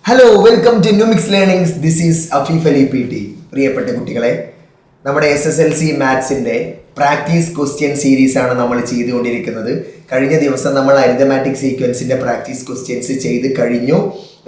Hello welcome to Numix learnings. This is Afeef Ali PT. പ്രിയപ്പെട്ട കുട്ടികളെ, നമ്മുടെ SSLC മാത്സിൻ്റെ പ്രാക്ടീസ് ക്വസ്റ്റ്യൻ സീരീസ് ആണ് നമ്മൾ ചെയ്തുകൊണ്ടിരിക്കുന്നത്. കഴിഞ്ഞ ദിവസം നമ്മൾ അരിതമാറ്റിക് സീക്വൻസിൻ്റെ പ്രാക്ടീസ് ക്വസ്റ്റ്യൻസ് ചെയ്ത് കഴിഞ്ഞു.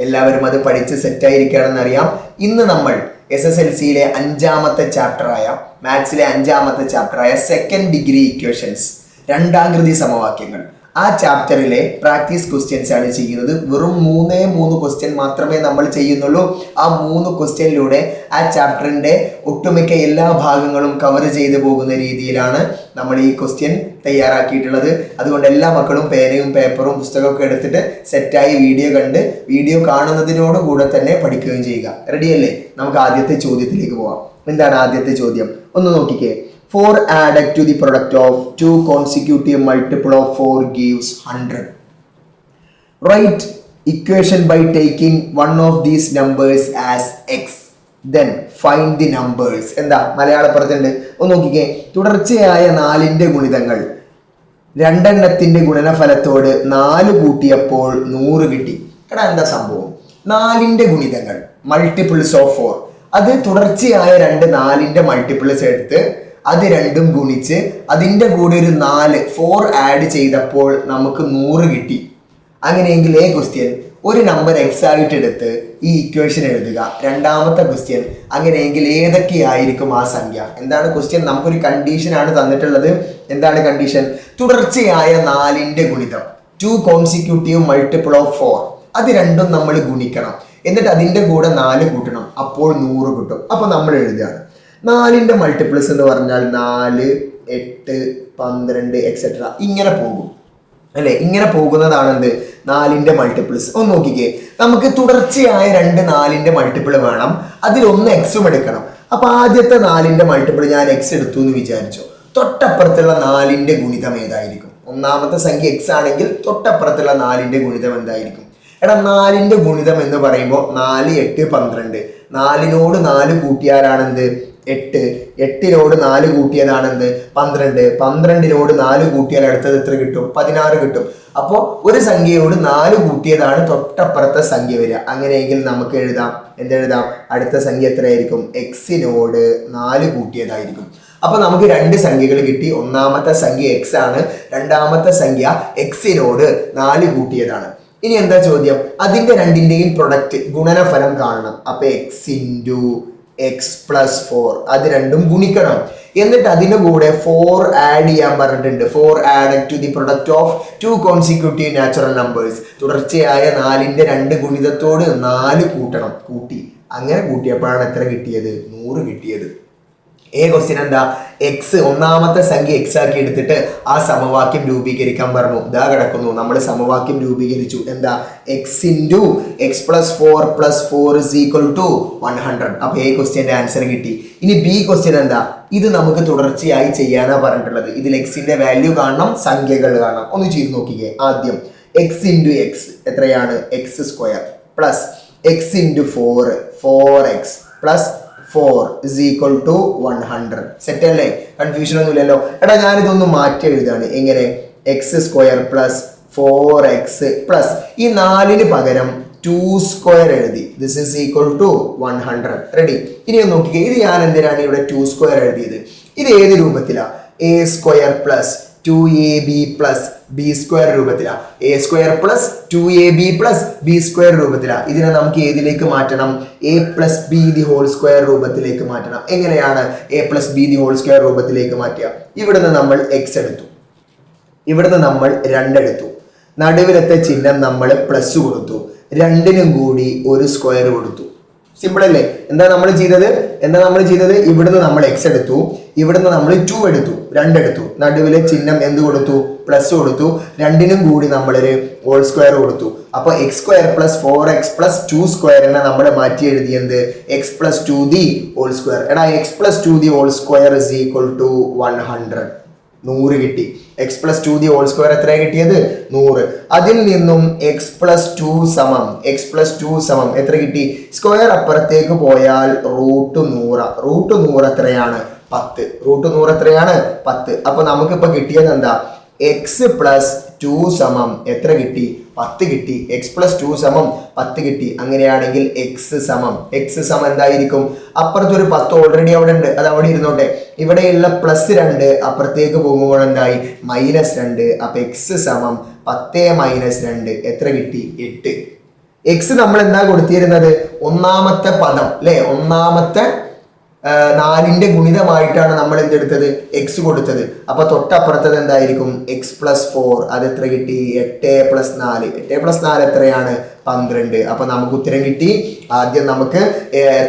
എല്ലാവരും അത് പഠിച്ച് സെറ്റായിരിക്കുകയാണെന്ന് അറിയാം. ഇന്ന് നമ്മൾ SSLCയിലെ അഞ്ചാമത്തെ ചാപ്റ്ററായ മാത്സിലെ അഞ്ചാമത്തെ ചാപ്റ്ററായ സെക്കൻഡ് ഡിഗ്രി ഇക്വേഷൻസ്, രണ്ടാകൃതി സമവാക്യങ്ങൾ, ആ ചാപ്റ്ററിലെ പ്രാക്ടീസ് ക്വസ്റ്റ്യൻസ് ആണ് ചെയ്യുന്നത്. വെറും മൂന്നേ ക്വസ്റ്റ്യൻ മാത്രമേ നമ്മൾ ചെയ്യുന്നുള്ളൂ. ആ 3 ക്വസ്റ്റ്യനിലൂടെ ആ ചാപ്റ്ററിൻ്റെ ഒട്ടുമിക്ക എല്ലാ ഭാഗങ്ങളും കവർ ചെയ്തു പോകുന്ന രീതിയിലാണ് നമ്മൾ ഈ ക്വസ്റ്റ്യൻ തയ്യാറാക്കിയിട്ടുള്ളത്. അതുകൊണ്ട് എല്ലാ മക്കളും പേനയും പേപ്പറും പുസ്തകമൊക്കെ എടുത്തിട്ട് സെറ്റായി വീഡിയോ കാണുന്നതിനോടുകൂടെ തന്നെ പഠിക്കുകയും ചെയ്യുക. റെഡിയല്ലേ? നമുക്ക് ആദ്യത്തെ ചോദ്യത്തിലേക്ക് പോവാം. എന്താണ് ആദ്യത്തെ ചോദ്യം? ഒന്ന് നോക്കിക്കേ. 4 added to the product of 2 consecutive multiple of 4 gives 100. Write equation by taking one of these numbers as x. Then find the numbers. എന്താ മലയാളപ്പുറത്തുണ്ട്? ഒന്ന് നോക്കിക്കേ. തുടർച്ചയായ 4ന്റെ ഗുണിതങ്ങൾ രണ്ടെണ്ണത്തിന്റെ ഗുണനഫലത്തോട് 4 കൂട്ടിയപ്പോൾ 100 കിട്ടി. എടാ എന്താ സംഭവം? 4ന്റെ ഗുണിതങ്ങൾ മൾട്ടിപ്പിൾസ് ഓഫ് 4, അത് തുടർച്ചയായ 4ന്റെ മൾട്ടിപ്പിൾസ് എടുത്ത് അത് രണ്ടും ഗുണിച്ച് അതിൻ്റെ കൂടെ ഒരു 4 ആഡ് ചെയ്തപ്പോൾ നമുക്ക് 100 കിട്ടി. അങ്ങനെയെങ്കിൽ ക്വസ്റ്റ്യൻ ഒരു നമ്പർ എക്സ് ആയിട്ട് എടുത്ത് ഈ ഇക്വേഷൻ എഴുതുക. രണ്ടാമത്തെ ക്വസ്റ്റ്യൻ അങ്ങനെയെങ്കിൽ ഏതൊക്കെയായിരിക്കും ആ സംഖ്യ? എന്താണ് ക്വസ്റ്റ്യൻ? നമുക്കൊരു കണ്ടീഷനാണ് തന്നിട്ടുള്ളത്. എന്താണ് കണ്ടീഷൻ? തുടർച്ചയായ 4ന്റെ ഗുണിതം, 2 കോൺസിക്യൂട്ടീവ് മൾട്ടിപ്പിൾ ഓഫ് 4, അത് രണ്ടും നമ്മൾ ഗുണിക്കണം. എന്നിട്ട് അതിൻ്റെ കൂടെ 4 കൂട്ടണം. അപ്പോൾ 100 കിട്ടും. അപ്പോൾ നമ്മൾ എഴുതുകയാണ് 4ന്റെ മൾട്ടിപ്പിൾസ് എന്ന് പറഞ്ഞാൽ 4, 8, 12 എക്സെട്ര ഇങ്ങനെ പോകും അല്ലേ? ഇങ്ങനെ പോകുന്നതാണ് എന്ത്? 4ന്റെ മൾട്ടിപ്പിൾസ്. ഒന്ന് നോക്കിക്കേ. നമുക്ക് തുടർച്ചയായ 4ന്റെ മൾട്ടിപ്പിൾ വേണം. അതിലൊന്ന് എക്സും എടുക്കണം. അപ്പൊ ആദ്യത്തെ 4ന്റെ മൾട്ടിപ്പിൾ ഞാൻ എക്സ് എടുത്തു എന്ന് വിചാരിച്ചു. തൊട്ടപ്പുറത്തുള്ള 4ന്റെ ഗുണിതം ഏതായിരിക്കും? ഒന്നാമത്തെ സംഖ്യ എക്സ് ആണെങ്കിൽ തൊട്ടപ്പുറത്തുള്ള 4ന്റെ ഗുണിതം എന്തായിരിക്കും? എടാ 4ന്റെ ഗുണിതം എന്ന് പറയുമ്പോൾ 4, 8, 12. 4നോട് 4 കൂട്ടിയാലാണെന്ത്? 8. 8നോട് 4 കൂട്ടിയതാണെന്ത്? 12. 12നോട് 4 കൂട്ടിയാൽ അടുത്തത് എത്ര കിട്ടും? 16 കിട്ടും. അപ്പോൾ ഒരു സംഖ്യയോട് 4 കൂട്ടിയതാണ് തൊട്ടപ്പുറത്തെ സംഖ്യ വരിക. അങ്ങനെയെങ്കിൽ നമുക്ക് എന്തെഴുതാം? അടുത്ത സംഖ്യ എത്രയായിരിക്കും? എക്സിനോട് 4 കൂട്ടിയതായിരിക്കും. അപ്പൊ നമുക്ക് 2 സംഖ്യകൾ കിട്ടി. ഒന്നാമത്തെ സംഖ്യ എക്സ് ആണ്, രണ്ടാമത്തെ സംഖ്യ എക്സിനോട് 4 കൂട്ടിയതാണ്. ഇനി എന്താ ചോദ്യം? അതിന്റെ രണ്ടിന്റെയും പ്രൊഡക്റ്റ് ഗുണനഫലം കാണണം. അപ്പൊ x ഇൻറ്റു എക്സ് പ്ലസ് 4 അത് രണ്ടും ഗുണിക്കണം. എന്നിട്ട് അതിന്റെ കൂടെ 4 ആഡ് ചെയ്യാൻ പറഞ്ഞിട്ടുണ്ട്. 4 added to the product of 2 consecutive natural numbers. തുടർച്ചയായ 4ന്റെ 2 ഗുണിതത്തോട് 4 കൂട്ടണം. അങ്ങനെ കൂട്ടിയപ്പോഴാണ് എത്ര കിട്ടിയത്? 100 കിട്ടിയത്. ക്വസ്റ്റ്യൻ എന്താ? എക്സ്, ഒന്നാമത്തെ സംഖ്യ എക്സ് ആക്കി എടുത്തിട്ട് ആ സമവാക്യം രൂപീകരിക്കാൻ പറഞ്ഞു. ഇതാ കിടക്കുന്നു. നമ്മൾ സമവാക്യം രൂപീകരിച്ചു. എന്താ? X into X plus 4 plus 4 is equal to 100. അപ്പൊ ക്വസ്റ്റ്യന്റെ ആൻസർ കിട്ടി. ഇനി ബി ക്വസ്റ്റ്യൻ എന്താ? ഇത് നമുക്ക് തുടർച്ചയായി ചെയ്യാനാ പറഞ്ഞിട്ടുള്ളത്. ഇതിൽ എക്സിന്റെ വാല്യൂ കാണണം, സംഖ്യകൾ കാണണം. ഒന്ന് ചെയ്ത് നോക്കിക്കേ. ആദ്യം എക്സ് ഇൻറ്റു എക്സ് എത്രയാണ്? X square plus X into 4x plus 4 is equal to 100. Set അല്ലേ? കൺഫ്യൂഷൻ ഒന്നുമില്ലല്ലോ. എടാ ഞാനിതൊന്ന് മാറ്റി എഴുതാണ്. എങ്ങനെ? X square plus 4x plus ഈ 4ന് പകരം 2 സ്ക്വയർ എഴുതി. This is equal to 100. Ready? ഇനി ഒന്ന് നോക്കിക്കേ. ഇത് ഞാൻ എന്തിനാണ് ഇവിടെ 2 സ്ക്വയർ എഴുതിയത്? ഇത് ഏത് രൂപത്തിലാണ്? A square plus 2ab plus b square രൂപത്തിലാണ്. A square plus 2ab plus b square രൂപത്തിലാണ്. ഇതിനെ നമുക്ക് ഏതിലേക്ക് മാറ്റണം? A plus b the whole square രൂപത്തിലേക്ക് മാറ്റണം. എങ്ങനെയാണ് a plus b the whole square രൂപത്തിലേക്ക് മാറ്റുക? ഇവിടുന്ന് നമ്മൾ എക്സ് എടുത്തു, ഇവിടുന്ന് നമ്മൾ 2 എടുത്തു, നടുവിലത്തെ ചിഹ്നം നമ്മൾ പ്ലസ് കൊടുത്തു, രണ്ടിനും കൂടി ഒരു സ്ക്വയർ കൊടുത്തു. സിമ്പിൾ അല്ലേ? എന്താ നമ്മൾ ചെയ്തത്? ഇവിടുന്ന് നമ്മൾ എക്സ് എടുത്തു, ഇവിടുന്ന് നമ്മൾ 2 എടുത്തു, 2 എടുത്തു, നടുവിലെ ചിഹ്നം എന്ത് കൊടുത്തു? പ്ലസ് കൊടുത്തു, രണ്ടിനും കൂടി നമ്മളൊരു ഹോൾ സ്ക്വയർ കൊടുത്തു. അപ്പൊ x square plus 4x plus 2 സ്ക്വയറിനെ നമ്മൾ മാറ്റി എഴുതിയത് x plus 2 the whole square. എടാ x plus 2 the whole square is equal to 100. 100 കിട്ടി. X plus 2 the whole square എത്ര കിട്ടിയത്? 100. അതിൽ നിന്നും എക്സ് പ്ലസ് 2 സമം എത്ര കിട്ടി? സ്ക്വയർ അപ്പുറത്തേക്ക് പോയാൽ റൂട്ട് 100 എത്രയാണ്? 10. റൂട്ട് 100 എത്രയാണ്? 10. അപ്പൊ നമുക്കിപ്പോ കിട്ടിയത് എന്താ? എക്സ് പ്ലസ് 2 സമം എത്ര കിട്ടി? 10 കിട്ടി. x+2 സമം 10 കിട്ടി. അങ്ങനെയാണെങ്കിൽ x സമം എന്തായിരിക്കും? അപ്പുറത്ത് ഒരു 10 ഓൾറെഡി അവിടെ ഉണ്ട്, അത് അവിടെ ഇരുന്നോട്ടെ. ഇവിടെയുള്ള +2 അപ്പുറത്തേക്ക് പോകുമ്പോൾ എന്തായി? -2. അപ്പൊ x സമം 10 - 2 എത്ര കിട്ടി? 8. x നമ്മൾ എന്താ കൊടുത്തിരുന്നത്? ഒന്നാമത്തെ പദം അല്ലെ, ഒന്നാമത്തെ 4ന്റെ ഗുണിതമായിട്ടാണ് നമ്മൾ എന്തെടുത്തത്? x കൊടുത്തത്. അപ്പൊ തൊട്ടപ്പുറത്തത് എന്തായിരിക്കും? x+4. അത് എത്ര കിട്ടി? 8 + 4. 8 + 4 എത്രയാണ്? 12. അപ്പൊ നമുക്ക് ഉത്തരം കിട്ടി. ആദ്യം നമുക്ക്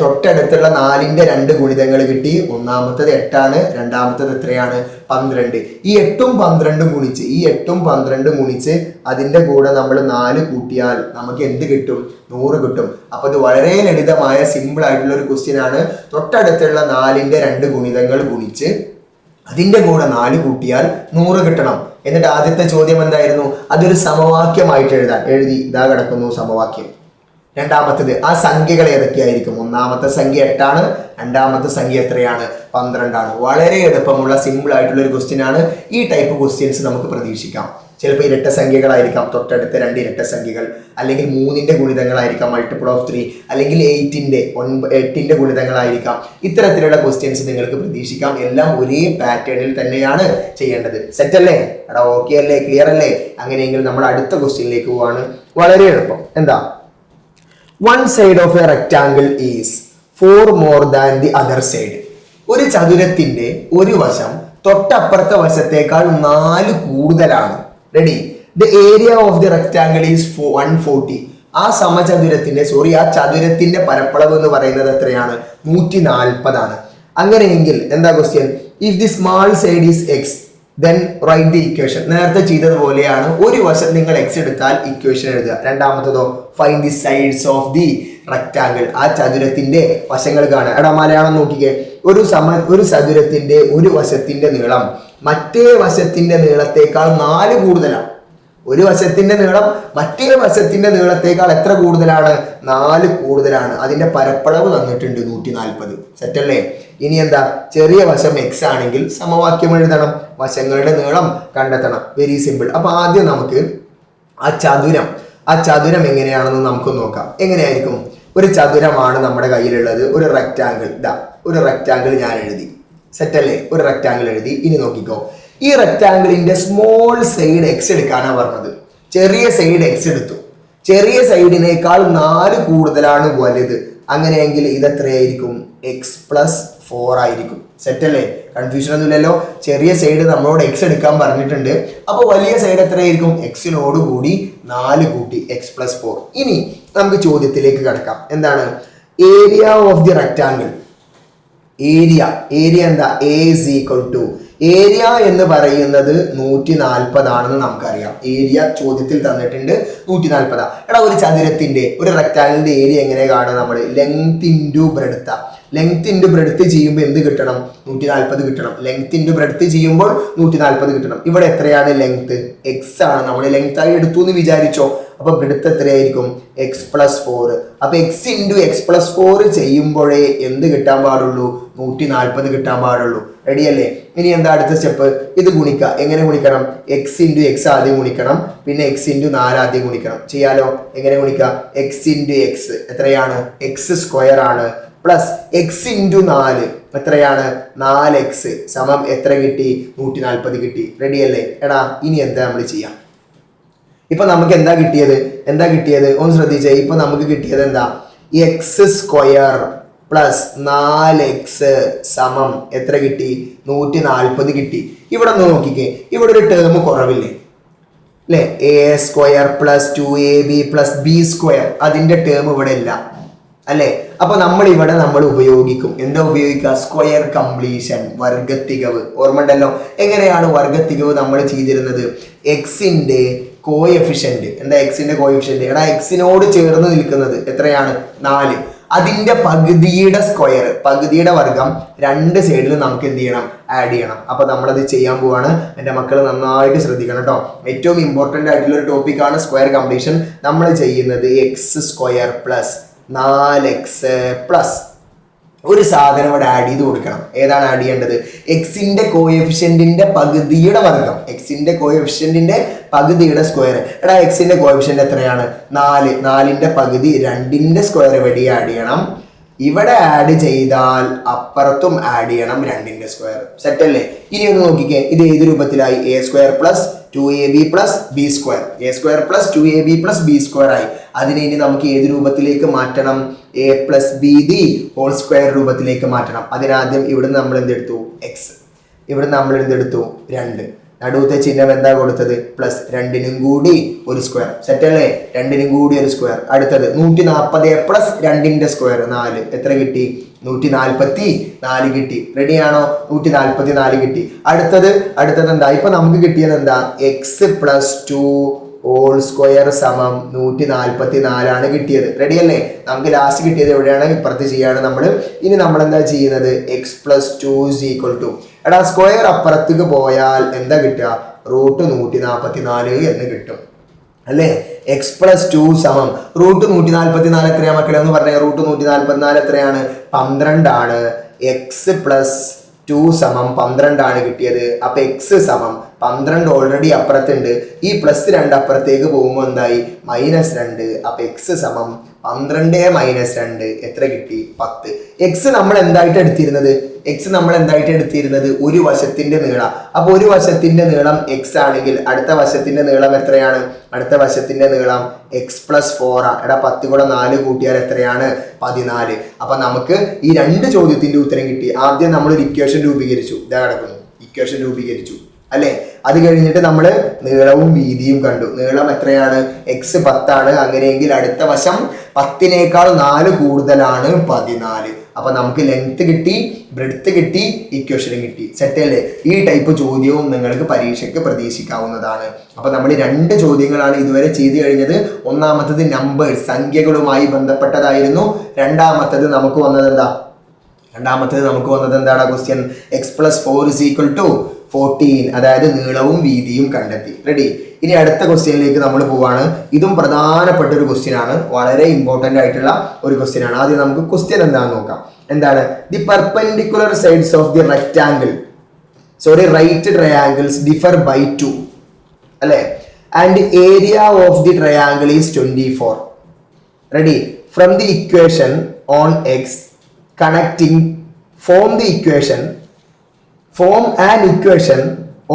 തൊട്ടടുത്തുള്ള 4ന്റെ 2 ഗുണിതങ്ങൾ കിട്ടി. ഒന്നാമത്തത് 8 ആണ്, രണ്ടാമത്തത് എത്രയാണ്? 12. ഈ 8ഉം 12ഉം ഗുണിച്ച്, ഈ 8ഉം 12ഉം ഗുണിച്ച് അതിന്റെ കൂടെ നമ്മൾ 4 കൂട്ടിയാൽ നമുക്ക് എന്ത് കിട്ടും? 100 കിട്ടും. അപ്പൊ ഇത് വളരെ ലളിതമായ സിമ്പിൾ ആയിട്ടുള്ള ഒരു ക്വസ്റ്റ്യൻ ആണ്. തൊട്ടടുത്തുള്ള 4ന്റെ 2 ഗുണിതങ്ങൾ ഗുണിച്ച് അതിന്റെ കൂടെ 4 കൂട്ടിയാൽ 100 കിട്ടണം. എന്നിട്ട് ആദ്യത്തെ ചോദ്യം എന്തായിരുന്നു? അതൊരു സമവാക്യമായിട്ട് എഴുതി ഇതാ കിടക്കുന്നു സമവാക്യം. രണ്ടാമത്തത് ആ സംഖ്യകൾ ഏതൊക്കെയായിരിക്കും? ഒന്നാമത്തെ സംഖ്യ 8 ആണ്, രണ്ടാമത്തെ സംഖ്യ എത്രയാണ്? 12 ആണ്. വളരെ എളുപ്പമുള്ള സിമ്പിൾ ആയിട്ടുള്ള ഒരു ക്വസ്റ്റ്യൻ ആണ്. ഈ ടൈപ്പ് ക്വസ്റ്റ്യൻസ് നമുക്ക് പ്രതീക്ഷിക്കാം. ചിലപ്പോൾ ഇരട്ട സംഖ്യകളായിരിക്കാം, തൊട്ടടുത്ത 2 ഇരട്ട സംഖ്യകൾ, അല്ലെങ്കിൽ 3ന്റെ ഗുണിതങ്ങളായിരിക്കാം, മൾട്ടിപ്പിൾ ഓഫ് 3, അല്ലെങ്കിൽ 8ന്റെ ഗുണിതങ്ങളായിരിക്കാം. ഇത്തരത്തിലുള്ള ക്വസ്റ്റ്യൻസ് നിങ്ങൾക്ക് പ്രതീക്ഷിക്കാം. എല്ലാം ഒരേ പാറ്റേണിൽ തന്നെയാണ് ചെയ്യേണ്ടത്. സെറ്റ് അല്ലേ? എടാ ഓക്കെ അല്ലേ? ക്ലിയർ അല്ലേ? അങ്ങനെയെങ്കിൽ നമ്മൾ അടുത്ത ക്വസ്റ്റ്യനിലേക്ക് പോവാണ്. വളരെ എളുപ്പം. എന്താ? One side of a rectangle is 4 more than the other side. ഒരു ചതുരത്തിന്റെ ഒരു വശം തൊട്ടപ്പുറത്തെ വശത്തേക്കാൾ 4 കൂടുതലാണ്. Ready? The area of the rectangle is 140. ആ ചതുരത്തിന്റെ പരപ്പളവ് എന്ന് പറയുന്നത് എത്രയാണ്? 140 ആണ്. അങ്ങനെയെങ്കിൽ എന്താ question? If the small side is x, then write the equation. നേരത്തെ ചെയ്തതുപോലെയാണ്. ഒരു വശം നിങ്ങൾ x എടുത്താൽ ഇക്വേഷൻ എഴുതുക. രണ്ടാമത്തതോ find the sides of the rectangle. ആ ചതുരത്തിന്റെ വശങ്ങൾ കാണുക. എടാ മലയാളം നോക്കിക്കേ. ഒരു ചതുരത്തിന്റെ ഒരു വശത്തിന്റെ നീളം മറ്റേ വശത്തിന്റെ നീളത്തേക്കാൾ 4 കൂടുതലാണ്. ഒരു വശത്തിന്റെ നീളം മറ്റേ വശത്തിന്റെ നീളത്തേക്കാൾ എത്ര കൂടുതലാണ്? 4 കൂടുതലാണ്. അതിന്റെ പരപ്പളവ് തന്നിട്ടുണ്ട് 140. സെറ്റല്ലേ? ഇനി എന്താ? ചെറിയ വശം x ആണെങ്കിൽ സമവാക്യം എഴുതണം, വശങ്ങളുടെ നീളം കണ്ടെത്തണം. Very simple. അപ്പൊ ആദ്യം നമുക്ക് ആ ചതുരം എങ്ങനെയാണെന്ന് നമുക്ക് നോക്കാം. എങ്ങനെയായിരിക്കും? ഒരു ചതുരമാണ് നമ്മുടെ കയ്യിലുള്ളത്, ഒരു റെക്റ്റാങ്കിൾ. ഒരു റെക്റ്റാങ്കിൾ ഞാൻ എഴുതി. സെറ്റല്ലേ? ഒരു റെക്റ്റാങ്കിൾ എഴുതി. ഇനി നോക്കിക്കോ, ഈ റെക്റ്റാങ്കിളിന്റെ സ്മോൾ സൈഡ് x എടുക്കാനാണ് പറഞ്ഞത്. ചെറിയ സൈഡ് x എടുത്തു. ചെറിയ സൈഡിനേക്കാൾ 4 കൂടുതലാണ് വലുത്. അങ്ങനെയെങ്കിൽ ഇത് എത്രയായിരിക്കും? x+4 ആയിരിക്കും. സെറ്റല്ലേ? കൺഫ്യൂഷൻ ഒന്നുമില്ലല്ലോ. ചെറിയ സൈഡ് നമ്മളോട് x എടുക്കാൻ പറഞ്ഞിട്ടുണ്ട്. അപ്പൊ വലിയ സൈഡ് എത്രയായിരിക്കും? x-നോട് കൂടി 4 കൂട്ടി x+4. ഇനി നമുക്ക് ചോദ്യത്തിലേക്ക് കടക്കാം. എന്താണ്? Area of the rectangle. Area എന്താ? A is equal to, area എന്ന് പറയുന്നത് 140 ആണെന്ന് നമുക്കറിയാം. ഏരിയ ചോദ്യത്തിൽ തന്നിട്ടുണ്ട് 140. എടാ ഒരു ചതുരത്തിന്റെ, ഒരു റെക്റ്റാങ്കിളിന്റെ ഏരിയ എങ്ങനെ കാണുക? നമ്മൾ length into breadth. Length into breadth ചെയ്യുമ്പോൾ എന്ത് കിട്ടണം? 140 കിട്ടണം. ലെങ്ത് ഇൻറ്റു ബ്രെഡ്ത്ത് ചെയ്യുമ്പോൾ 140 കിട്ടണം. ഇവിടെ എത്രയാണ് ലെങ്ത്? x ആണ്. നമ്മൾ ലെങ്ത് ആയി എടുത്തു എന്ന് വിചാരിച്ചോ. അപ്പൊ ബ്രെഡ്ത്ത് എത്രയായിരിക്കും? x+4. അപ്പൊ x ഇൻറ്റു x+4 ചെയ്യുമ്പോഴേ എന്ത് കിട്ടാൻ പാടുള്ളൂ? 140 കിട്ടാൻ പാടുള്ളൂ. റെഡി അല്ലേ? ഇനി എന്താ അടുത്ത സ്റ്റെപ്പ്? ഇത് ഗുണിക്കുക. എങ്ങനെ ഗുണിക്കണം? x ഇൻറ്റു x ആദ്യം ഗുണിക്കണം, പിന്നെ x ഇൻറ്റു 4 ആദ്യം ഗുണിക്കണം. ചെയ്യാലോ? എങ്ങനെ ഗുണിക്കുക? x ഇൻറ്റു x എത്രയാണ്? x² ആണ്, പ്ലസ് x ഇൻറ്റു 4 എത്രയാണ്? 4x സമം എത്ര കിട്ടി? 140 കിട്ടി. റെഡി അല്ലേ? എടാ ഇനി എന്താ നമ്മൾ ചെയ്യാം? ഇപ്പൊ നമുക്ക് എന്താ കിട്ടിയത്? ഒന്ന് ശ്രദ്ധിച്ചേ. ഇപ്പൊ നമുക്ക് കിട്ടിയത് എന്താ? x² പ്ലസ് 4x സമം എത്ര കിട്ടി? 140 കിട്ടി. ഇവിടെ ഒന്ന് നോക്കിക്കേ. ഇവിടെ ഒരു ടേം കുറവില്ലേ അല്ലെ? a² plus 2ab plus b². അതിന്റെ ടേം ഇവിടെ ഇല്ല അല്ലെ? അപ്പൊ നമ്മൾ ഉപയോഗിക്കും. എന്താ ഉപയോഗിക്കുക? സ്ക്വയർ കംപ്ലീഷൻ, വർഗത്തികവ്. ഓർമ്മ ഉണ്ടല്ലോ? എങ്ങനെയാണ് വർഗത്തികവ് നമ്മൾ ചെയ്തിരുന്നത്? എക്സിന്റെ കോഎഫിഷ്യന്റ്. എന്താ എക്സിന്റെ കോഎഫിഷ്യന്റ്? എടാ എക്സിനോട് ചേർന്ന് നിൽക്കുന്നത് എത്രയാണ്? 4. അതിന്റെ പകുതിയുടെ സ്ക്വയർ, പകുതിയുടെ വർഗം 2 സൈഡിൽ നമുക്ക് എന്ത് ചെയ്യണം? ആഡ് ചെയ്യണം. അപ്പൊ നമ്മളത് ചെയ്യാൻ പോവാണ്. എൻ്റെ മക്കൾ നന്നായിട്ട് ശ്രദ്ധിക്കണം കേട്ടോ. ഏറ്റവും ഇമ്പോർട്ടൻ്റ് ആയിട്ടുള്ള ഒരു ടോപ്പിക്കാണ് സ്ക്വയർ കംപ്ലീഷൻ. നമ്മൾ ചെയ്യുന്നത് x² പ്ലസ് 4x പ്ലസ് ഒരു സാധനം ഇവിടെ ആഡ് ചെയ്ത് കൊടുക്കണം. ഏതാണ് ആഡ് ചെയ്യേണ്ടത്? എക്സിന്റെ കോഎഫിഷ്യന്റിന്റെ പകുതിയുടെ വർഗം, എക്സിന്റെ കോഎഫിഷ്യന്റിന്റെ പകുതിയുടെ സ്ക്വയർ. എടാ എക്സിന്റെ കോഎഫിഷ്യന്റ് എത്രയാണ്? 4. 4ന്റെ പകുതി 2ന്റെ സ്ക്വയർ ഇവിടെ ആഡ് ചെയ്യണം. ഇവിടെ ആഡ് ചെയ്താൽ അപ്പുറത്തും ആഡ് ചെയ്യണം 2ന്റെ സ്ക്വയർ. സെറ്റ് അല്ലേ? ഇനി ഒന്ന് നോക്കിക്കേ, ഇത് ഏത് രൂപത്തിലായി? A square plus 2ab plus b square. A square plus 2ab plus b square ആയി. അതിനെ ഇനി നമുക്ക് ഏത് രൂപത്തിലേക്ക് മാറ്റണം? A plus b the whole square രൂപത്തിലേക്ക് മാറ്റണം. അതിനാദ്യം ഇവിടുന്ന് നമ്മൾ എന്തെടുത്തു? എക്സ്. ഇവിടുന്ന് നമ്മൾ എന്തെടുത്തു? 2. നടുവത്തെ ചിഹ്നം എന്താ കൊടുത്തത്? പ്ലസ് 2നും കൂടി ഒരു സ്ക്വയർ. സെറ്റ് അല്ലേ? 2നും കൂടി ഒരു സ്ക്വയർ. അടുത്തത് 140 പ്ലസ് 2ന്റെ സ്ക്വയർ 4. എത്ര കിട്ടി? 144 കിട്ടി. റെഡിയാണോ? 144 കിട്ടി. അടുത്തത് എന്താ? ഇപ്പൊ നമുക്ക് കിട്ടിയത് എന്താ? എക്സ് പ്ലസ് 2 ഹോൾ സ്ക്വയർ സമം 144 കിട്ടിയത്. റെഡി അല്ലേ? നമുക്ക് ലാസ്റ്റ് കിട്ടിയത് എവിടെയാണ്? ഇപ്പുറത്ത് ചെയ്യാണ് നമ്മൾ. ഇനി നമ്മൾ എന്താ ചെയ്യുന്നത്? X plus 2 is equal to, എടാ സ്ക്വയർ അപ്പുറത്തേക്ക് പോയാൽ എന്താ കിട്ടുക? റൂട്ട് 144 എന്ന് കിട്ടും അല്ലേ? എക്സ് പ്ലസ് 2 സമം റൂട്ട് 144 എത്രയാ മക്കളെ എന്ന് പറഞ്ഞാൽ? റൂട്ട് 144 എത്രയാണ്? 12 ആണ്. എക്സ് പ്ലസ് 2 സമം 12 ആണ് കിട്ടിയത്. അപ്പൊ എക്സ് സമം 12 ഓൾറെഡി അപ്പുറത്തുണ്ട്. ഈ പ്ലസ് 2 അപ്പുറത്തേക്ക് പോകുമ്പോൾ എന്തായി? -2. അപ്പൊ എക്സ് സമം 12 മൈനസ് 2 എത്ര കിട്ടി? 10. എക്സ് നമ്മൾ എന്തായിട്ട് എടുത്തിരുന്നത്? ഒരു വശത്തിന്റെ നീളം. അപ്പൊ ഒരു വശത്തിന്റെ നീളം എക്സ് ആണെങ്കിൽ അടുത്ത വശത്തിന്റെ നീളം എത്രയാണ്? അടുത്ത വശത്തിന്റെ നീളം എക്സ് പ്ലസ് 4 ആ. എടാ 10 കൂടെ 4 കൂട്ടിയാൽ എത്രയാണ്? 14. അപ്പൊ നമുക്ക് ഈ 2 ചോദ്യത്തിന്റെ ഉത്തരം കിട്ടി. ആദ്യം നമ്മൾ ഒരു ഇക്വേഷൻ രൂപീകരിച്ചു. ഇതാ കിടക്കുന്നു, ഇക്വേഷൻ രൂപീകരിച്ചു അല്ലെ? അത് കഴിഞ്ഞിട്ട് നമ്മൾ നീളവും വീതിയും കണ്ടു. നീളം എത്രയാണ്? എക്സ് 10 ആണ്. അങ്ങനെയെങ്കിൽ അടുത്ത വശം 10നേക്കാൾ 4 കൂടുതലാണ് 14. അപ്പൊ നമുക്ക് ലെങ്ത് കിട്ടി, ബ്രെഡ്ത്ത് കിട്ടി, ഇക്വേഷനും കിട്ടി. സെറ്റ് അല്ലേ? ഈ ടൈപ്പ് ചോദ്യവും നിങ്ങൾക്ക് പരീക്ഷയ്ക്ക് പ്രതീക്ഷിക്കാവുന്നതാണ്. അപ്പൊ നമ്മൾ 2 ചോദ്യങ്ങളാണ് ഇതുവരെ ചെയ്തു കഴിഞ്ഞത്. ഒന്നാമത്തത് നമ്പേഴ്സ്, സംഖ്യകളുമായി ബന്ധപ്പെട്ടതായിരുന്നു. രണ്ടാമത്തത് നമുക്ക് വന്നത് എന്താണ്? Question x plus 4 is equal to 14, അതായത് നീളവും വീതിയും കണ്ടെത്തി. റെഡി? ഇനി അടുത്ത ക്വസ്റ്റ്യനിലേക്ക് നമ്മൾ പോവാണ്. ഇതും പ്രധാനപ്പെട്ട ഒരു ക്വസ്റ്റ്യൻ ആണ്, വളരെ ഇമ്പോർട്ടന്റ് ആയിട്ടുള്ള ഒരു ക്വസ്റ്റ്യൻ ആണ്. ആദ്യം നമുക്ക് ക്വസ്റ്റ്യൻ എന്താണെന്ന് നോക്കാം. എന്താണ്? The perpendicular sides of the right triangles differ by 2 അല്ലെ? And area of the triangle is 24. Ready? From the equation on x connecting form an equation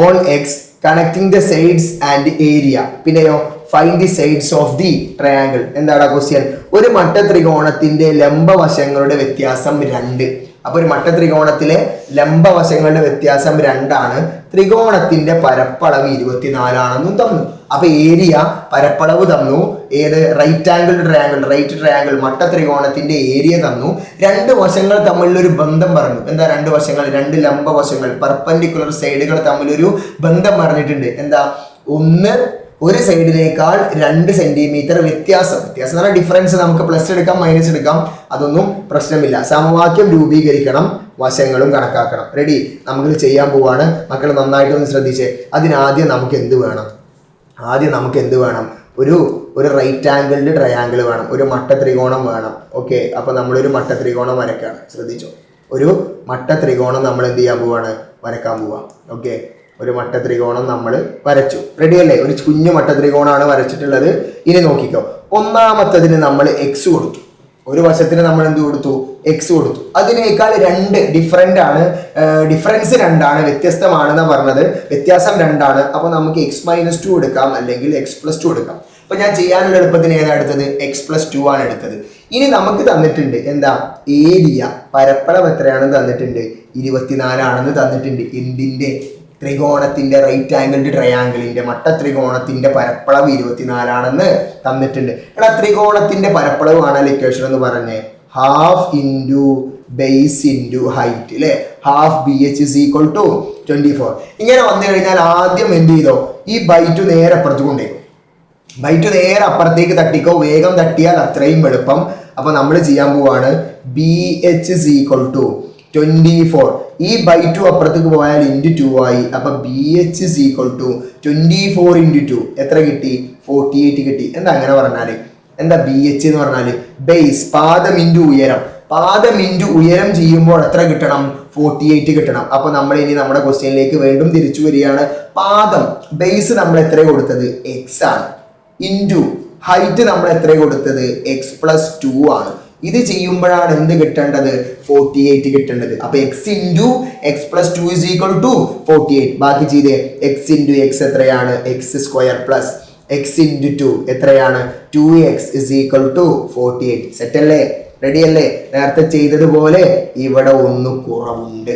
on x connecting the sides and area. പിന്നെയോ find the sides of the triangle. എന്താണ് question? ഒരു മട്ടത്രികോണത്തിന്റെ ലംബവശങ്ങളുടെ വ്യത്യാസം 2. അപ്പൊ ഒരു മട്ടത്രികോണത്തിലെ ലംബവശങ്ങളുടെ വ്യത്യാസം 2 ആണ്. ത്രികോണത്തിന്റെ പരപ്പളവ് 24 ആണെന്നും തന്നു. അപ്പൊ ഏരിയ, പരപ്പളവ് തന്നു. ഏത്? റൈറ്റ് ട്രയാങ്കിൾ മട്ടത്രികോണത്തിന്റെ ഏരിയ തന്നു. 2 വശങ്ങൾ തമ്മിലൊരു ബന്ധം പറഞ്ഞു. എന്താ 2 വശങ്ങൾ? 2 ലംബവശങ്ങൾ, പെർപെൻഡിക്കുലർ സൈഡുകൾ തമ്മിലൊരു ബന്ധം പറഞ്ഞിട്ടുണ്ട്. എന്താ? ഒരു സൈഡിനേക്കാൾ 2 സെന്റിമീറ്റർ വ്യത്യാസം എന്ന് പറഞ്ഞാൽ ഡിഫറൻസ്. നമുക്ക് പ്ലസ് എടുക്കാം, മൈനസ് എടുക്കാം, അതൊന്നും പ്രശ്നമില്ല. സമവാക്യം രൂപീകരിക്കണം, വശങ്ങളും കണക്കാക്കണം. റെഡി? നമുക്കിത് ചെയ്യാൻ പോവാണ്. മക്കൾ നന്നായിട്ടൊന്ന് ശ്രദ്ധിച്ചേ. അതിനാദ്യം നമുക്ക് എന്ത് വേണം? ഒരു റൈറ്റ് ആംഗിൾഡ് ട്രയാങ്കിൾ വേണം, ഒരു മട്ടത്രികോണം വേണം. ഓക്കെ, അപ്പൊ നമ്മളൊരു മട്ടത്രികോണം വരയ്ക്കാണ്. ശ്രദ്ധിച്ചോ? ഒരു മട്ടത്രികോണം നമ്മൾ എന്ത് ചെയ്യാൻ പോവാണ്? വരക്കാൻ പോവാ. ഓക്കെ, ഒരു മട്ടത്രികോണം നമ്മൾ വരച്ചു. റെഡി അല്ലേ? ഒരു കുഞ്ഞു മട്ടത്രികോണമാണ് വരച്ചിട്ടുള്ളത്. ഇനി നോക്കിക്കോ. ഒന്നാമത്തതിന് നമ്മൾ എക്സ് കൊടുത്തു. ഒരു വശത്തിന് നമ്മൾ എന്ത് കൊടുത്തു? എക്സ് കൊടുത്തു. അതിനേക്കാൾ 2 ഡിഫറൻസ് 2ആണ്, വ്യത്യസ്തമാണെന്ന് പറഞ്ഞത്. വ്യത്യാസം 2 ആണ്. അപ്പൊ നമുക്ക് x-2 എടുക്കാം, അല്ലെങ്കിൽ x+2 എടുക്കാം. അപ്പൊ ഞാൻ ചെയ്യാനുള്ള എളുപ്പത്തിന് ഏതാ എടുത്തത്? x+2 ആണ് എടുത്തത്. ഇനി നമുക്ക് തന്നിട്ടുണ്ട് എന്താ? ഏരിയ, പരപ്പളവ് എത്രയാണെന്ന് തന്നിട്ടുണ്ട്? 24 ആണെന്ന് തന്നിട്ടുണ്ട്. എന്തിന്റെ? ത്രികോണത്തിന്റെ, റൈറ്റ് ആംഗിൾഡ് ട്രയാങ്കിളിന്റെ മട്ടത്രികോണത്തിന്റെ പരപ്പളവ് 24 ആണെന്ന് തന്നിട്ടുണ്ട്. എടാ ത്രികോണത്തിന്റെ പരപ്പളവ് ആണല്ലോ ഇക്വേഷൻ എന്ന് പറഞ്ഞേ. Half into base into height അല്ലെ? Half BH is equal to 24. ഇങ്ങനെ വന്നു കഴിഞ്ഞാൽ ആദ്യം എന്ത് ചെയ്തോ? ഈ ബൈറ്റ് നേരെ അപ്പുറത്ത് കൊണ്ടേക്കും. ബൈറ്റ് നേരെ അപ്പുറത്തേക്ക് തട്ടിക്കോ. വേഗം തട്ടിയാൽ അത്രയും എളുപ്പം. അപ്പൊ നമ്മൾ ചെയ്യാൻ പോവാണ് BH is equal to 24. ഈ ബൈ 2 അപ്പുറത്തേക്ക് പോയാൽ ഇൻറ്റു 2 ആയി. അപ്പൊ BH is equal to 24 into 2 എത്ര കിട്ടി? 48 കിട്ടി. എന്താ അങ്ങനെ പറഞ്ഞാല്? എന്താ BH എന്ന് പറഞ്ഞാല്? ബേസ്, പാദം ഇൻറ്റു ഉയരം. പാദം ഇൻറ്റു ഉയരം ചെയ്യുമ്പോൾ എത്ര കിട്ടണം? 48 കിട്ടണം. അപ്പൊ നമ്മൾ ഇനി നമ്മുടെ ക്വസ്റ്റ്യനിലേക്ക് വീണ്ടും തിരിച്ചു വരികയാണ്. പാദം ബേസ് നമ്മൾ എത്ര കൊടുത്തത്? എക്സ് ആണ്. ഇൻറ്റു ഹൈറ്റ് നമ്മൾ എത്ര കൊടുത്തത്? x+2 ആണ്. ഇത് ചെയ്യുമ്പോഴാണ് എന്ത് കിട്ടേണ്ടത്? 48 കിട്ടേണ്ടത്. അപ്പൊ X into x+2 is equal to 48. ബാക്കി ചെയ്തേ. എക്സ് ഇൻറ്റു എക്സ് എത്രയാണ്? x² പ്ലസ് എക്സ് ഇൻറ്റു 2 എത്രയാണ്? 2x is equal to 48. Set അല്ലേ? റെഡി അല്ലേ? നേരത്തെ ചെയ്തതുപോലെ ഇവിടെ ഒന്ന് കുറവുണ്ട്.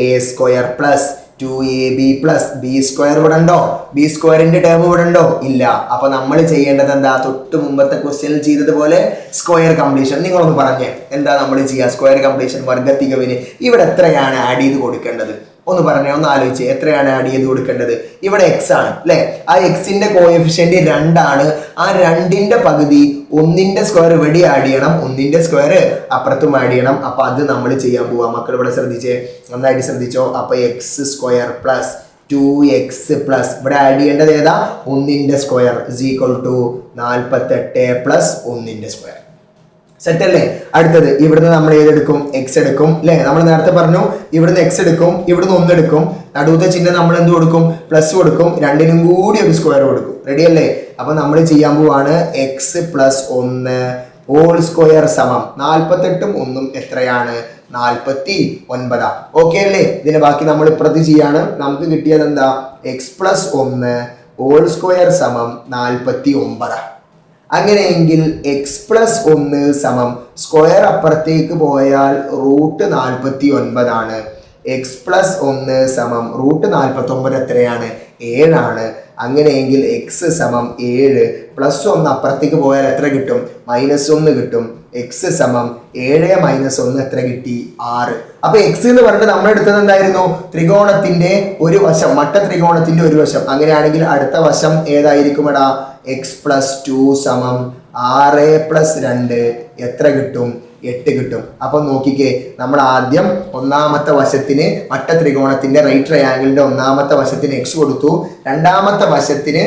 a² plus 2ab plus b² ഇവിടെ ഉണ്ടോ? b² ടേം ഇവിടെ ഉണ്ടോ? ഇല്ല. അപ്പൊ നമ്മൾ ചെയ്യേണ്ടത് എന്താ? തൊട്ട് മുമ്പത്തെ ക്വസ്റ്റ്യനിൽ ചെയ്തതുപോലെ സ്ക്വയർ കംപ്ലീഷൻ. നിങ്ങളൊന്ന് പറഞ്ഞേ എന്താ നമ്മൾ ചെയ്യുക? സ്ക്വയർ കംപ്ലീഷൻ വർഗ്ഗത്തികവിന് ഇവിടെ എത്രയാണ് ആഡ് ചെയ്ത് കൊടുക്കേണ്ടത്? ഒന്ന് പറഞ്ഞേ, ഒന്ന് ആലോചിച്ച്. എത്രയാണ് ആഡ് ചെയ്ത് കൊടുക്കേണ്ടത്? ഇവിടെ എക്സ് ആണ് അല്ലെ? ആ എക്സിന്റെ കോഎഫിഷ്യന്റ് 2 ആണ്. ആ 2ന്റെ പകുതി 1ന്റെ സ്ക്വയർ ഇവിടെ ആഡ് ചെയ്യണം, 1ന്റെ സ്ക്വയർ അപ്പുറത്തും ആഡ് ചെയ്യണം. അപ്പൊ അത് നമ്മൾ ചെയ്യാൻ പോവാ. മക്കൾ ഇവിടെ ശ്രദ്ധിച്ചേ, നന്നായിട്ട് ശ്രദ്ധിച്ചോ. അപ്പൊ x² പ്ലസ് 2x പ്ലസ് ഇവിടെ ആഡ് ചെയ്യേണ്ടത് ഏതാ? 1ന്റെ square is equal to 48 plus 1ന്റെ സ്ക്വയർ. സെറ്റ് അല്ലേ? അടുത്തത് ഇവിടുന്ന് നമ്മൾ ഏതെടുക്കും? എക്സ് എടുക്കും അല്ലെ? നമ്മൾ നേരത്തെ പറഞ്ഞു ഇവിടുന്ന് എക്സ് എടുക്കും, ഇവിടുന്ന് 1 എടുക്കും. നടുവത്തെ ചിഹ്നം നമ്മൾ എന്ത് കൊടുക്കും? പ്ലസ് കൊടുക്കും. 2നും കൂടി ഒരു സ്ക്വയർ കൊടുക്കും. റെഡി അല്ലേ? അപ്പൊ നമ്മൾ ചെയ്യാൻ പോവാണ് x+1 ഹോൾ സ്ക്വയർ സമം 48ഉം 1ഉം എത്രയാണ്? 49. ഓക്കെ അല്ലേ? ഇതിന്റെ ബാക്കി നമ്മൾ ഇപ്പുറത്ത് ചെയ്യാണ്. നമുക്ക് കിട്ടിയത് എന്താ? x+1 ഹോൾ സ്ക്വയർ സമം 49. അങ്ങനെയെങ്കിൽ x+1 സമം സ്ക്വയർ അപ്പുറത്തേക്ക് പോയാൽ √49 ആണ്. x+1 സമം √49 എത്രയാണ്? 7 ആണ്. അങ്ങനെയെങ്കിൽ x സമം 7 പ്ലസ് 1 അപ്പുറത്തേക്ക് പോയാൽ എത്ര കിട്ടും? -1 കിട്ടും. x സമം 7 - 1 എത്ര കിട്ടി? 6. അപ്പൊ x എന്ന് പറഞ്ഞിട്ട് നമ്മൾ എടുത്തത് എന്തായിരുന്നു? ത്രികോണത്തിന്റെ ഒരു വശം, മട്ട ത്രികോണത്തിന്റെ ഒരു വശം. അങ്ങനെയാണെങ്കിൽ അടുത്ത വശം ഏതായിരിക്കും? എടാ x+2 സമം 6 + 2 എത്ര കിട്ടും? 8 കിട്ടും. അപ്പൊ നോക്കിക്കേ, നമ്മൾ ആദ്യം ഒന്നാമത്തെ വശത്തിന് മട്ട ത്രികോണത്തിന്റെ റൈറ്റ് ട്രയാങ്കിളിന്റെ ഒന്നാമത്തെ വശത്തിന് x കൊടുത്തു, രണ്ടാമത്തെ വശത്തിന്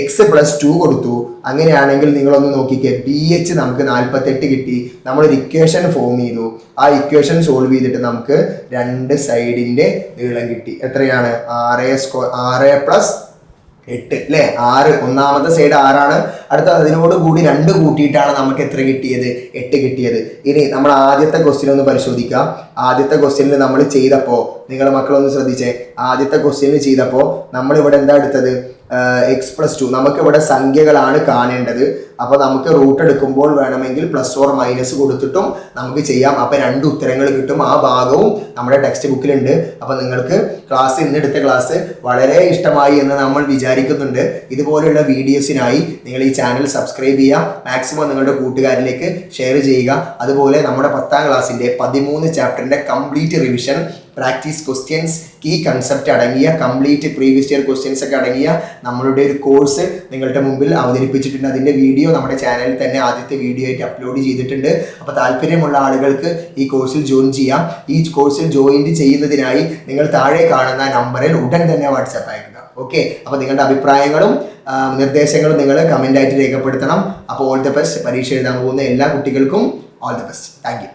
x+2 കൊടുത്തു. അങ്ങനെയാണെങ്കിൽ നിങ്ങളൊന്ന് നോക്കിക്കേ, BH നമുക്ക് 48 കിട്ടി. നമ്മളൊരു ഇക്വേഷൻ ഫോം ചെയ്തു. ആ ഇക്വേഷൻ സോൾവ് ചെയ്തിട്ട് നമുക്ക് രണ്ട് സൈഡിന്റെ നീളം കിട്ടി. എത്രയാണ്? 6 + 8 അല്ലെ? 6. ഒന്നാമത്തെ സൈഡ് 6 ആണ്. അടുത്ത അതിനോട് കൂടി 2 കൂട്ടിയിട്ടാണ് നമുക്ക് എത്ര കിട്ടിയത്? 8 കിട്ടിയത്. ഇനി നമ്മൾ ആദ്യത്തെ ക്വസ്റ്റ്യൻ ഒന്ന് പരിശോധിക്കാം. ആദ്യത്തെ ക്വസ്റ്റ്യനിൽ നമ്മൾ ചെയ്തപ്പോ, നിങ്ങളുടെ മക്കളൊന്ന് ശ്രദ്ധിച്ചേ, ആദ്യത്തെ ക്വസ്റ്റ്യനിൽ ചെയ്തപ്പോ നമ്മൾ ഇവിടെ എന്താ എടുത്തത്? x+2. നമുക്ക് ഇവിടെ സംഖ്യകളാണ് കാണേണ്ടത്. അപ്പൊ നമുക്ക് റൂട്ട് എടുക്കുമ്പോൾ വേണമെങ്കിൽ +or- കൊടുത്തിട്ടും നമുക്ക് ചെയ്യാം. അപ്പൊ 2 ഉത്തരങ്ങൾ കിട്ടും. ആ ഭാഗവും നമ്മുടെ ടെക്സ്റ്റ് ബുക്കിലുണ്ട്. അപ്പൊ നിങ്ങൾക്ക് ഇന്നെടുത്ത ക്ലാസ് വളരെ ഇഷ്ടമായി എന്ന് നമ്മൾ വിചാരിക്കുന്നുണ്ട്. ഇതുപോലെയുള്ള വീഡിയോസിനായി നിങ്ങൾ ഈ ചാനൽ സബ്സ്ക്രൈബ് ചെയ്യുക, മാക്സിമം നിങ്ങളുടെ കൂട്ടുകാരിലേക്ക് ഷെയർ ചെയ്യുക. അതുപോലെ നമ്മുടെ 10ാം ക്ലാസ്സിന്റെ 13 ചാപ്റ്ററിന്റെ complete revision, practice questions, key concept അടങ്ങിയ കംപ്ലീറ്റ് പ്രീവിയസ് ഇയർ ക്വസ്റ്റ്യൻസ് ഒക്കെ അടങ്ങിയ നമ്മളുടെ ഒരു കോഴ്സ് നിങ്ങളുടെ മുമ്പിൽ അവതരിപ്പിച്ചിട്ടുണ്ട്. അതിന്റെ വീഡിയോ നമ്മുടെ ചാനലിൽ തന്നെ ആദ്യത്തെ വീഡിയോ ആയിട്ട് അപ്ലോഡ് ചെയ്തിട്ടുണ്ട്. അപ്പോൾ താല്പര്യമുള്ള ആളുകൾക്ക് ഈ കോഴ്സിൽ ജോയിൻ ചെയ്യാം. ഈ കോഴ്സിൽ ജോയിൻ ചെയ്യുന്നതിനായി നിങ്ങൾ താഴെ കാണുന്ന നമ്പറിൽ ഉടൻ തന്നെ വാട്സാപ്പ് അയക്കുക. ഓക്കെ, അപ്പോൾ നിങ്ങളുടെ അഭിപ്രായങ്ങളും നിർദ്ദേശങ്ങളും നിങ്ങൾ കമൻ്റ് ആയിട്ട് രേഖപ്പെടുത്തണം. അപ്പോൾ ഓൾ ദ ബെസ്റ്റ്. പരീക്ഷ എഴുതാൻ പോകുന്ന എല്ലാ കുട്ടികൾക്കും all the best. Thank you.